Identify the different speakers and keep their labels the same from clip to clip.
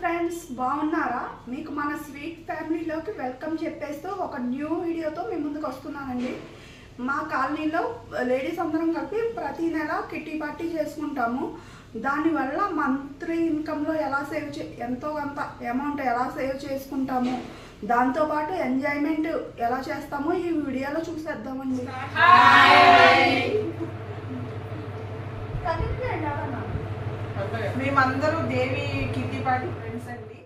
Speaker 1: Friends, బాగున్నారా? మీకు మన స్వీట్ ఫ్యామిలీలోకి వెల్కమ్ చెప్పేస్తూ ఒక న్యూ వీడియోతో మీ ముందుకు వస్తున్నానండి. మా కాలనీలో లేడీస్ అందరం కలిపి ప్రతి నెల కిట్టి పార్టీ చేసుకుంటాము. దానివల్ల మంత్లీ ఇన్కంలో ఎలా ఎంతో కొంత అమౌంట్ ఎలా సేవ్ చేసుకుంటాము, దాంతోపాటు ఎంజాయ్మెంట్ ఎలా చేస్తామో ఈ వీడియోలో చూసేద్దామండి.
Speaker 2: మేమందరూ దేవి కిట్టి పార్టీ ఫ్రెండ్స్ అండి.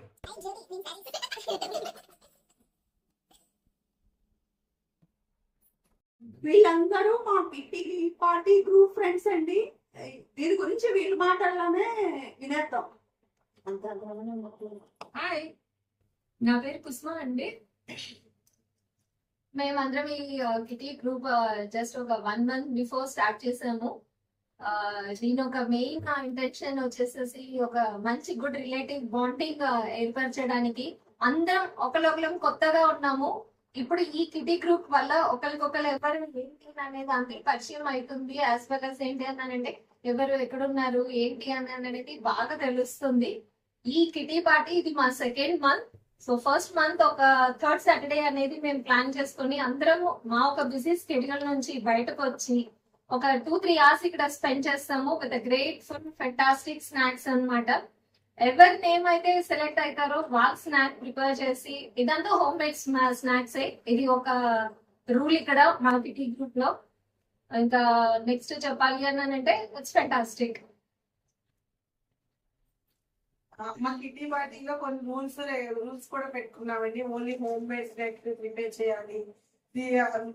Speaker 1: వీళ్ళందరూ మా కిట్టి పార్టీ గ్రూప్ ఫ్రెండ్స్ అండి. దీని గురించి వీళ్ళు మాటల్లోనే వినేద్దాం.
Speaker 3: హాయ్, నా పేరు కుస్మా అండి. మేమందరం ఈ కిటీ గ్రూప్ జస్ట్ ఒక 1 month బిఫోర్ స్టార్ట్ చేసాము. దీని ఒక మెయిన్ ఇంటెన్షన్ వచ్చేసేసి ఒక మంచి గుడ్ రిలేటివ్ బాండింగ్ ఏర్పరచడానికి. అందరం ఒకరికొకరం కొత్తగా ఉన్నాము. ఇప్పుడు ఈ కిటీ గ్రూప్ వల్ల ఒకరికొకరు ఎవరు ఏంటి అనేది అందరికి పరిచయం అవుతుంది. యాజ్ వెల్ as ఏంటి అని అంటే ఎవరు ఎక్కడున్నారు ఏంటి అని అనేది బాగా తెలుస్తుంది. ఈ కిటీ పార్టీ ఇది మా 2nd month. So first month ఒక 3rd Saturday అనేది మేము ప్లాన్ చేసుకుని అందరము మా ఒక బిజీ స్కెడ్యూల్ నుంచి బయటకు వచ్చి ఒక 2-3 hours ఇక్కడ స్పెండ్ చేస్తాము with great food, fantastic snacks అన్నమాట. ఎవరి నేమ్ అయితే సెలెక్ట్ అవుతారో వాళ్ళ స్నాక్ ప్రిపేర్ చేసి, ఇదంతా హోమ్ మేడ్ స్నాక్స్. ఇది ఒక రూల్ ఇక్కడ మన కిటీ గ్రూప్ లో. ఇంకా నెక్స్ట్ చెప్పాలి అని అంటే ఇట్స్ ఫెంటాస్టిక్.
Speaker 2: మా కిట్టి పార్టీలో కొన్ని రూల్స్ కూడా పెట్టుకున్నామండి. Only home made snacks prepare చేయాలి,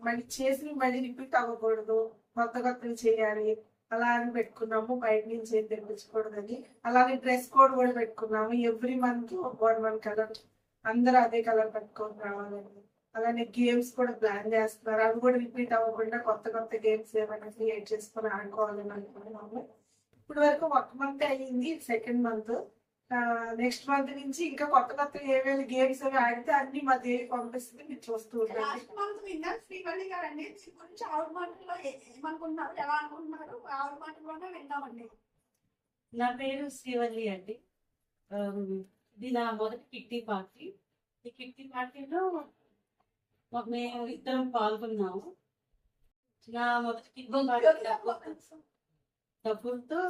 Speaker 2: మళ్ళీ చేసి మళ్ళీ రిపీట్ అవ్వకూడదు, కొత్త కొత్తలు చేయాలి అలా అని పెట్టుకున్నాము. బయట నుంచి ఏం తెప్పించకూడదని. అలానే డ్రెస్ కోడ్ కూడా పెట్టుకున్నాము. ఎవ్రీ మంత్ 1 కలర్, అందరూ అదే కలర్ పెట్టుకొని రావాలని. అలానే గేమ్స్ కూడా ప్లాన్ చేస్తున్నారు. అవి కూడా రిపీట్ అవ్వకుండా కొత్త కొత్త గేమ్స్ ఏమైనా క్రియేట్ చేసుకొని ఆడుకోవాలని అనుకున్నాము. ఇప్పటి వరకు 1 month అయ్యింది, 2nd month. నెక్స్ట్ మంత్ నుంచి ఇంకా కొత్త కొత్త ఏమేమి గేమ్స్ అవి ఆడితే అన్ని మా దేవి పంపిస్తుంది, మీరు చూస్తూ ఉంటారు.
Speaker 1: శ్రీవల్లి గారండి, కొంచెం ఆవిడ మాటల్లో ఏమనుకుంటున్నారు, ఎలా అనుకుంటున్నారు, ఆవిడ మాటల్లోనే విందామండి.
Speaker 4: నా పేరు శ్రీవల్లి అండి. ఇది నా మొదటి కిట్టి పార్టీ. ఈ కిట్టి పార్టీలో మేము ఇద్దరం పాల్గొన్నాము. నా మొదటి కిట్టి పార్టీ డబ్బులతో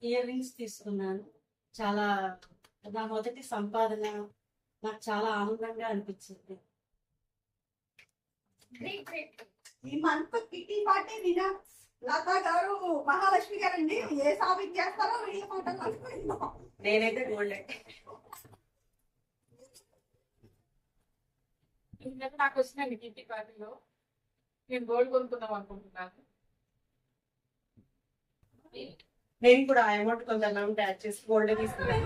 Speaker 4: ఇయర్ రింగ్స్ తీసుకున్నాను. చాలా నా మొదటి సంపాదన, నాకు చాలా ఆనందంగా అనిపించింది.
Speaker 1: ఈ మంత్ కిట్టి పార్టీ లతా గారు, మహాలక్ష్మి గారండి ఏ సాబిత్ చేస్తారో వీళ్ళ మాటలు.
Speaker 2: నేనైతే గోల్డ్.
Speaker 5: నాకు వచ్చిందండి కిట్టి పార్టీలో. నేను గోల్డ్ కొనుక్కుందాం అనుకుంటున్నాను.
Speaker 2: నేను కూడా ఆ అమౌంట్ కొంత అమౌంట్ యాడ్ చేసి గోల్డ్ తీసుకున్నాను.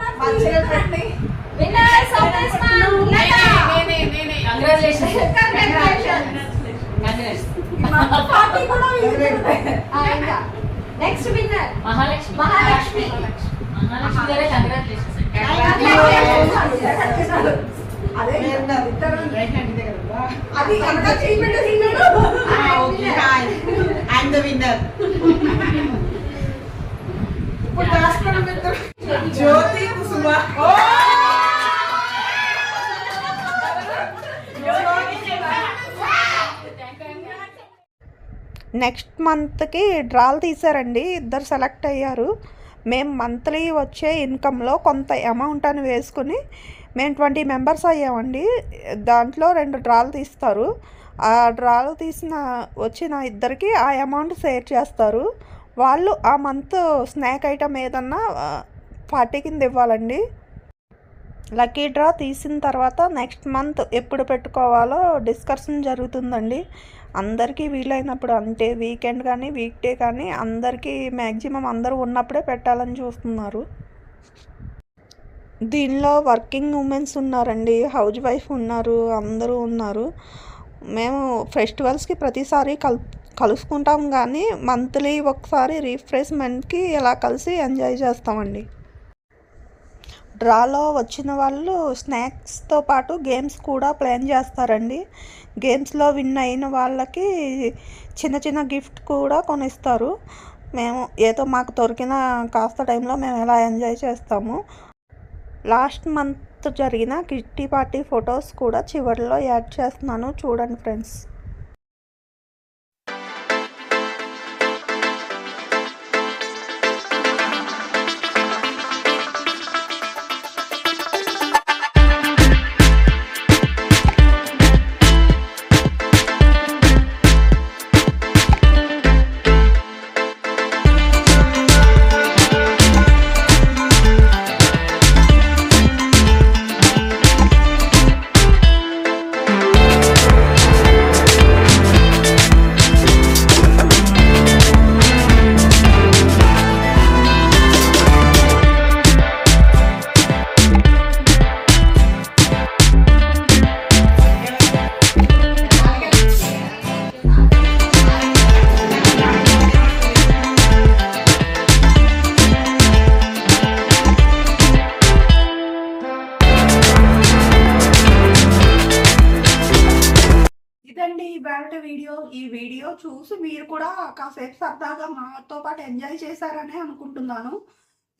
Speaker 3: Next winner Mahalakshmi.
Speaker 2: Jyothi Kusuma.
Speaker 1: Next మంత్కి డ్రాలు తీశారండి, ఇద్దరు సెలెక్ట్ అయ్యారు. మేము మంత్లీ వచ్చే ఇన్కంలో కొంత అమౌంట్ అని వేసుకుని మేము 20 members అయ్యామండి. దాంట్లో 2 డ్రాలు తీస్తారు. ఆ డ్రాలు వచ్చిన ఇద్దరికి ఆ అమౌంట్ షేర్ చేస్తారు. వాళ్ళు ఆ మంత్ స్నాక్ ఐటమ్ ఏదన్నా పార్టీ కింద ఇవ్వాలండి. లక్కీ డ్రా తీసిన తర్వాత నెక్స్ట్ మంత్ ఎప్పుడు పెట్టుకోవాలో డిస్కషన్ జరుగుతుందండి. అందరికీ వీలైనప్పుడు, అంటే వీకెండ్ కానీ వీక్ డే కానీ అందరికీ మ్యాక్సిమం అందరూ ఉన్నప్పుడే పెట్టాలని చూస్తున్నారు. దీనిలో వర్కింగ్ ఉమెన్స్ ఉన్నారండి, హౌస్ వైఫ్ ఉన్నారు, అందరూ ఉన్నారు. మేము ఫెస్టివల్స్కి ప్రతిసారి కలుసుకుంటాం, కానీ మంత్లీ ఒకసారి రిఫ్రెష్మెంట్కి ఇలా కలిసి ఎంజాయ్ చేస్తామండి. డ్రాలో వచ్చిన వాళ్ళు స్నాక్స్తో పాటు గేమ్స్ కూడా ప్లాన్ చేస్తారండి. గేమ్స్లో విన్ అయిన వాళ్ళకి చిన్న చిన్న గిఫ్ట్ కూడా కొనిస్తారు. మేము ఏదో మాకు దొరికిన కాస్త టైంలో మేము ఎలా ఎంజాయ్ చేస్తాము. లాస్ట్ మంత్ జరిగిన కిట్టి పార్టీ ఫొటోస్ కూడా చివరిలో యాడ్ చేస్తున్నాను, చూడండి ఫ్రెండ్స్.
Speaker 2: ఇదండి ఇవాళ వీడియో. ఈ వీడియో చూసి మీరు కూడా కాసేపు సరదాగా మాతో పాటు ఎంజాయ్ చేశారని అనుకుంటున్నాను.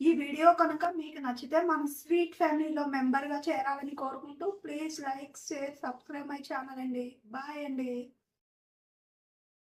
Speaker 2: ఈ వీడియో కనుక మీకు నచ్చితే మన స్వీట్ ఫ్యామిలీలో మెంబర్గా చేరాలని కోరుకుంటూ please like, share, subscribe my channel అండి. బాయ్ అండి.